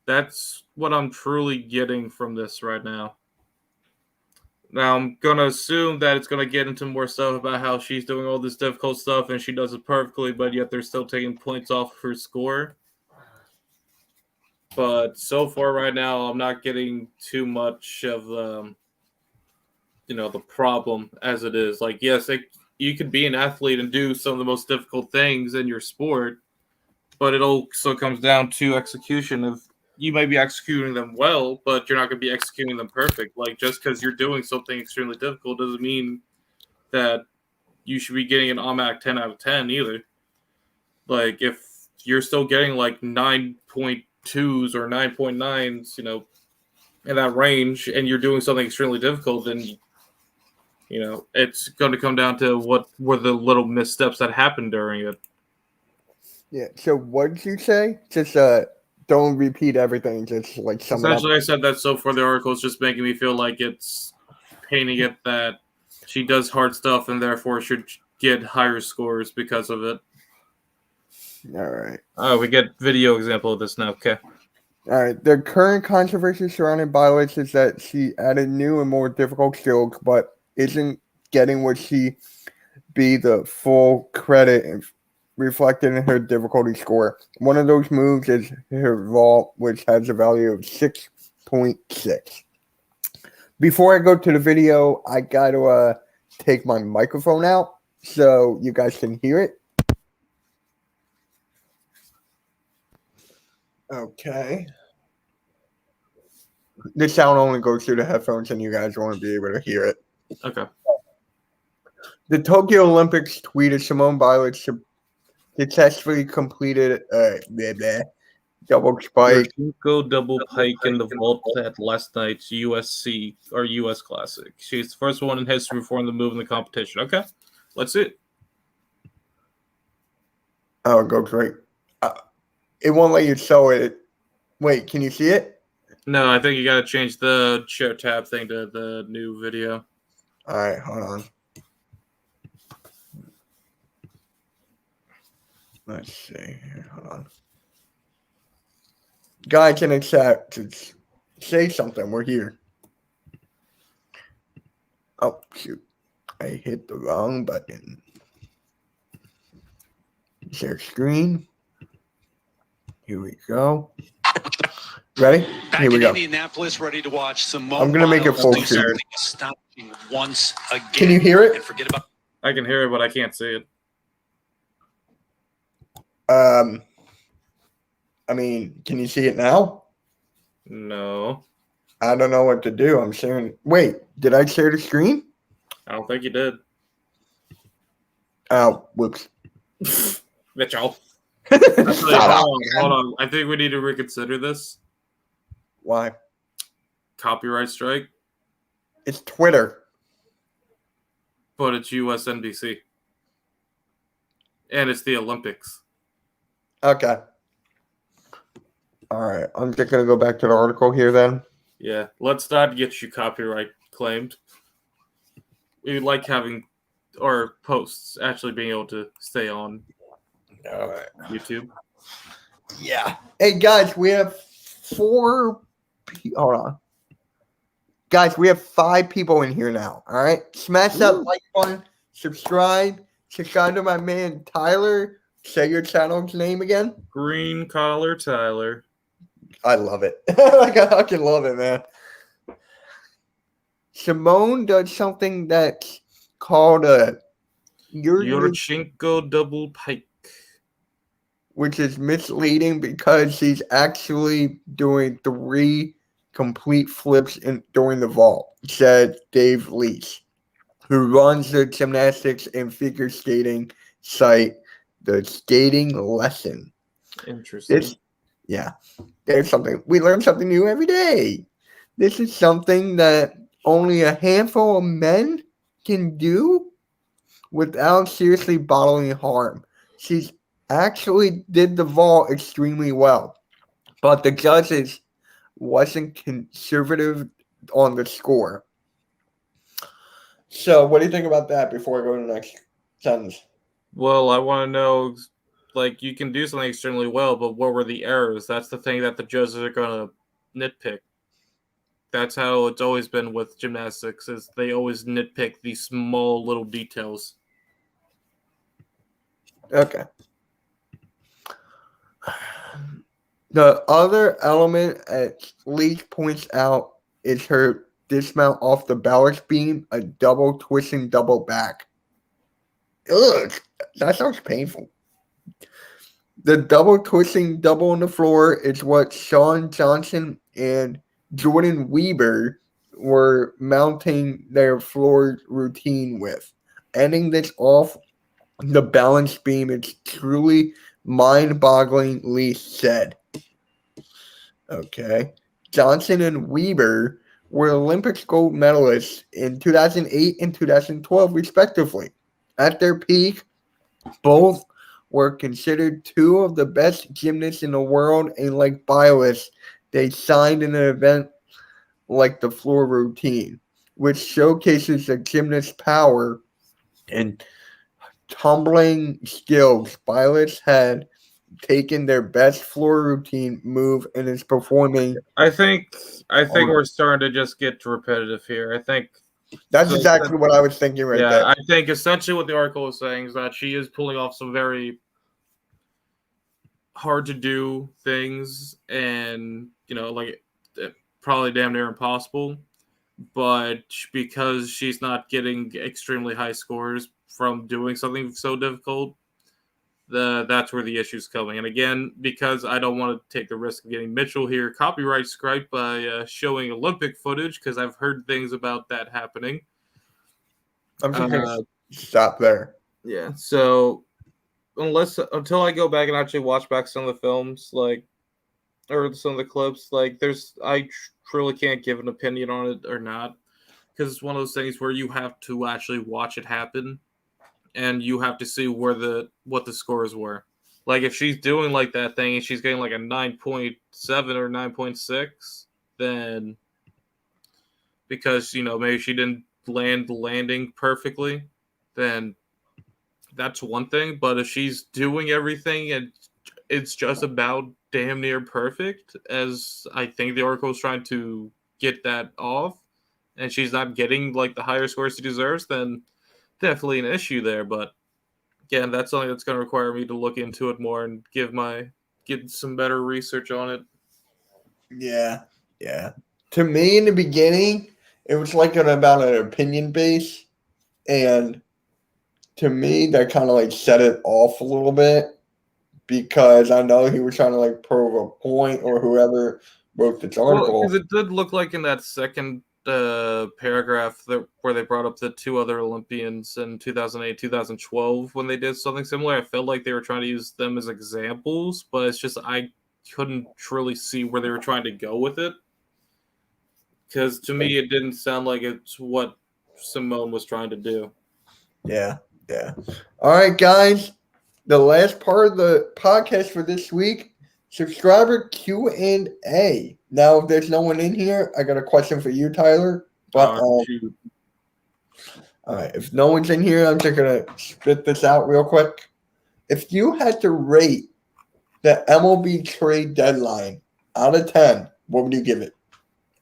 That's what I'm truly getting from this right now. Now, I'm going to assume that it's going to get into more stuff about how she's doing all this difficult stuff and she does it perfectly, but yet they're still taking points off her score. But so far right now, I'm not getting too much of the problem as it is. Like, yes, you could be an athlete and do some of the most difficult things in your sport, but it also comes down to execution of you may be executing them well, but you're not going to be executing them perfect. Like, just because you're doing something extremely difficult doesn't mean that you should be getting an automatic 10 out of 10 either. Like, if you're still getting like 9.2s or 9.9s, in that range, and you're doing something extremely difficult, then, it's going to come down to what were the little missteps that happened during it. Yeah. So what did you say? Just don't repeat everything. Just like sum it up. Essentially, I said that so far the article is just making me feel like it's painting it that she does hard stuff and therefore should get higher scores because of it. All right. Oh, we get video example of this now. Okay. All right. The current controversy surrounding Bilas is that she added new and more difficult skills, but isn't getting what she be the full credit reflected in her difficulty score. One of those moves is her vault, which has a value of 6.6. Before I go to the video, I got to take my microphone out so you guys can hear it. Okay. The sound only goes through the headphones, and you guys won't be able to hear it. Okay. The Tokyo Olympics tweeted Simone Bilas successfully completed double spike. Go double pike in the vault at last night's USC or US Classic. She's the first one in history to perform the move in the competition. Okay, let's see it. Oh, it goes right. It won't let you show it. Wait, can you see it? No, I think you got to change the share tab thing to the new video. All right, hold on. Let's see. Hold on. Guys in the chat, just say something. We're here. Oh, shoot. I hit the wrong button. Share screen. Here we go. Ready? Back Here we in go. Indianapolis, ready to watch Simone I'm gonna make it Biles full do screen. something astonishing once again. Can you hear it? And forget about. I can hear it, but I can't see it. I mean, can you see it now? No, I don't know what to do. I'm sharing. Wait, did I share the screen? I don't think you did. Oh, whoops. Mitchell. Shut Actually, up, hold on. I think we need to reconsider this. Why? Copyright strike, It's Twitter. but it's US NBC. And it's the Olympics. Okay. All right. I'm just going to go back to the article here then. Yeah, let's not get you copyright claimed. We like having our posts actually being able to stay on All right. YouTube. Yeah. Hey, guys, we have hold on. Guys, we have 5 people in here now. All right. Smash that like button. Subscribe. Subscribe to my man, Tyler. Say your channel's name again. Green Collar Tyler. I love it. I fucking love it, man. Simone does something that's called a Yurchenko double pike. which is misleading because she's actually doing 3 complete flips during the vault, said Dave Leach, who runs the gymnastics and figure skating site, The Skating Lesson. Interesting. There's something. We learn something new every day. This is something that only a handful of men can do without seriously bodily harm. She's actually did the vault extremely well, but the judges wasn't conservative on the score. So what do you think about that before I go to the next sentence? Well, I want to know, like, you can do something extremely well, but what were the errors? That's the thing that the judges are going to nitpick. That's how it's always been with gymnastics, is they always nitpick these small little details. Okay. The other element, at least points out, is her dismount off the balance beam, a double twisting double back. Ugh, that sounds painful. The double twisting double on the floor is what Sean Johnson and Jordan Weber were mounting their floor routine with. Ending this off the balance beam is truly mind-boggling, Lee said. Okay. Johnson and Weber were Olympic gold medalists in 2008 and 2012, respectively. At their peak, both were considered 2 of the best gymnasts in the world, and like Bilas, they signed in an event like the floor routine, which showcases the gymnast's power and tumbling skills. Bilas had taken their best floor routine move and is performing. I think we're starting to just get repetitive here. I think That's exactly what I was thinking right there. I think essentially what the article is saying is that she is pulling off some very hard to do things, and like probably damn near impossible. But because she's not getting extremely high scores from doing something so difficult, that's where the issue's coming. And again, because I don't want to take the risk of getting Mitchell here copyright strike by showing Olympic footage, because I've heard things about that happening. I'm just gonna stop there. Yeah. So until I go back and actually watch back some of the films, or some of the clips, I truly can't give an opinion on it or not, because it's one of those things where you have to actually watch it happen, and you have to see what the scores were. Like, if she's doing like that thing and she's getting like a 9.7 or 9.6, then because maybe she didn't land the landing perfectly, then that's one thing. But if she's doing everything and it's just about damn near perfect, as I think the article is trying to get that off, and she's not getting like the higher scores she deserves, then definitely an issue there. But again, that's something that's going to require me to look into it more and get some better research on it. Yeah. To me, in the beginning, it was about an opinion base, and to me, that kind of set it off a little bit, because I know he was trying to prove a point, or whoever wrote this article. Because it did look like in that second paragraph where they brought up the two other Olympians in 2008, 2012 when they did something similar. I felt like they were trying to use them as examples, but it's just I couldn't truly see where they were trying to go with it. Because to me, it didn't sound like it's what Simone was trying to do. Yeah. All right, guys. The last part of the podcast for this week, subscriber Q&A. Now, if there's no one in here, I got a question for you, Tyler. But Shoot. All right, if no one's in here, I'm just gonna spit this out real quick. If you had to rate the MLB Trade Deadline out of 10, what would you give it?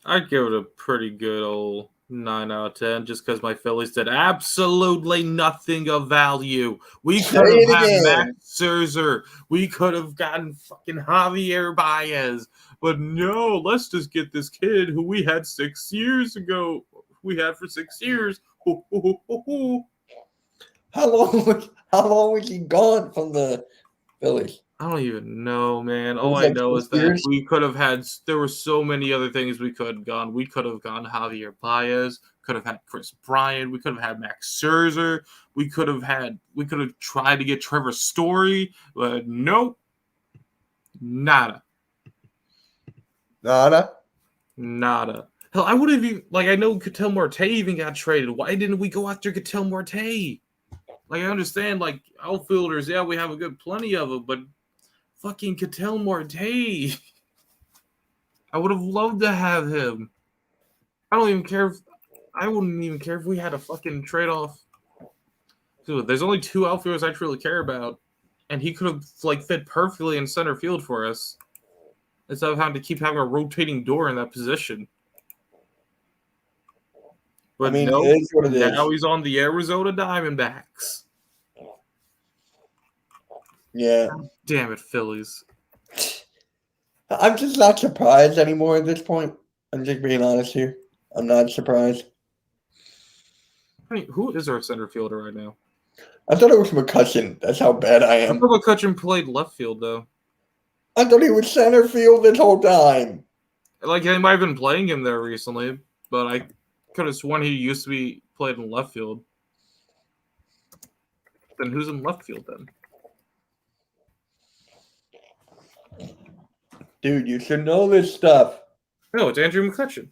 I'd give it a pretty good old 9 out of 10, just because my Phillies did absolutely nothing of value. We could have had Max Scherzer. We could have gotten fucking Javier Baez. But no, let's just get this kid who we had 6 years ago. We had for 6 years. How long was he gone from the Phillies? I don't even know, man. All I know is that we could have had. There were so many other things we could have gone. We could have gone Javier Baez. Could have had Chris Bryant. We could have had Max Scherzer. We could have tried to get Trevor Story, but nope, nada. Hell, I would have even I know Ketel Marte even got traded. Why didn't we go after Ketel Marte? I understand outfielders. Yeah, we have a good plenty of them, but fucking Ketel Marte. I would have loved to have him. I wouldn't even care if we had a fucking trade-off. Dude, there's only 2 outfielders I truly care about, and he could have fit perfectly in center field for us, instead of having to keep having a rotating door in that position. But no, it is what it is. Now he's on the Arizona Diamondbacks. Yeah. Damn it, Phillies. I'm just not surprised anymore at this point. I'm just being honest here. I'm not surprised. I mean, who is our center fielder right now? I thought it was McCutcheon. That's how bad I am. I thought McCutcheon played left field, though. I thought he was center field this whole time. They might have been playing him there recently, but I could have sworn he used to be played in left field. Then who's in left field then? Dude, you should know this stuff. No, it's Andrew McCutcheon.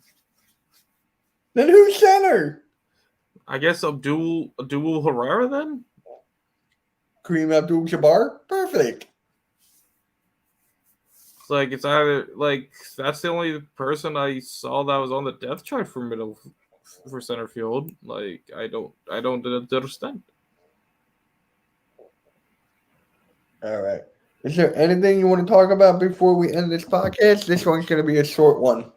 Then who's center? I guess Abdul Herrera then? Kareem Abdul-Jabbar? Perfect. It's either that's the only person I saw that was on the depth chart for center field. I don't understand. All right. Is there anything you want to talk about before we end this podcast? This one's going to be a short one.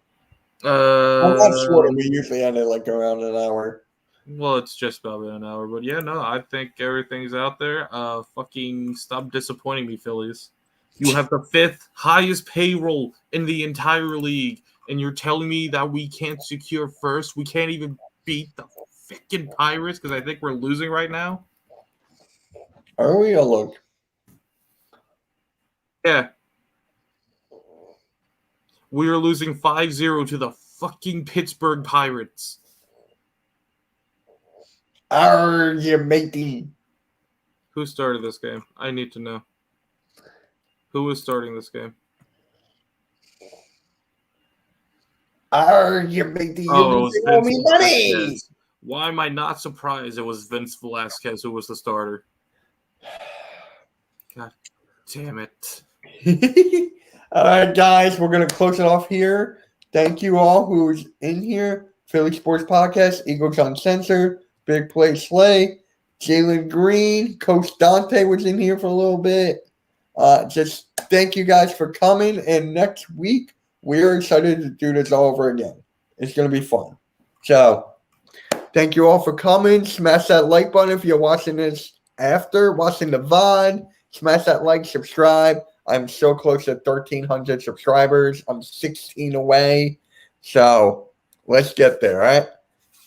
Well, not short. We usually end it around an hour. Well, it's just about an hour, but yeah, no, I think everything's out there. Fucking stop disappointing me, Phillies. You have the 5th highest payroll in the entire league, and you're telling me that we can't secure first? We can't even beat the freaking Pirates because I think we're losing right now? Are we? I'll look. Yeah. We are losing 5-0 to the fucking Pittsburgh Pirates. You matey. Who started this game? I need to know. Who was starting this game? You matey. Oh, it was You owe Vince me money. Velasquez. Why am I not surprised it was Vince Velasquez who was the starter? God damn it. All right, guys, we're going to close it off here. Thank you all who's in here. Philly Sports Podcast, Eagles Uncensored, Big Play Slay, Jalen Green, Coach Dante was in here for a little bit. Just thank you guys for coming. And next week, we're excited to do this all over again. It's going to be fun. So, thank you all for coming. Smash that like button if you're watching this after, watching the VOD. Smash that like, subscribe. I'm so close to 1,300 subscribers. I'm 16 away. So, let's get there, all right?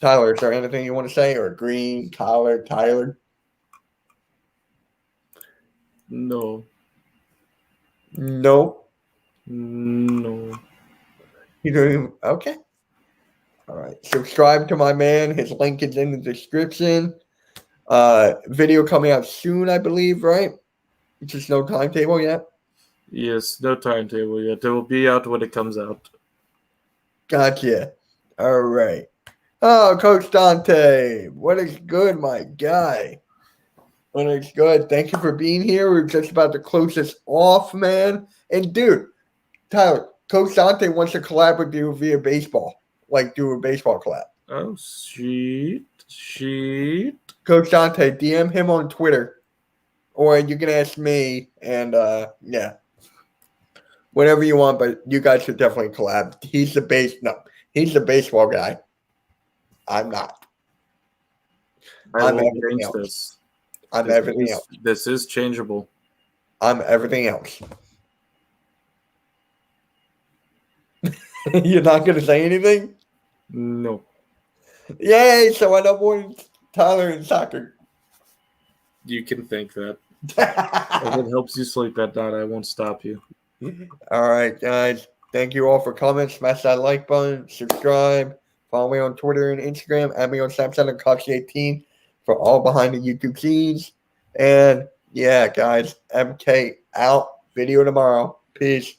Tyler, is there anything you want to say? Or Green, Tyler? No. No? No. You don't even, okay. All right. Subscribe to my man. His link is in the description. Video coming out soon, I believe, right? Just no timetable yet? Yes, no timetable yet. It will be out when it comes out. Gotcha. All right. Oh, Coach Dante. What is good, my guy? What is good? Thank you for being here. We're just about to close this off, man. And, dude, Tyler, Coach Dante wants to collab with you via baseball. Like, do a baseball collab. Oh, shit. Coach Dante, DM him on Twitter. Or you can ask me. And, yeah. Whatever you want, but you guys should definitely collab. He's the baseball guy. I'm not. I'm everything else. I'm everything else. This is changeable. I'm everything else. You're not going to say anything? No. Yay, so I know more than Tyler in soccer. You can think that. If it helps you sleep at night, I won't stop you. All right, guys. Thank you all for coming. Smash that like button. Subscribe. Follow me on Twitter and Instagram. Add me on Snapchat and Coxie18 for all behind the YouTube scenes. And, yeah, guys, MK out. Video tomorrow. Peace.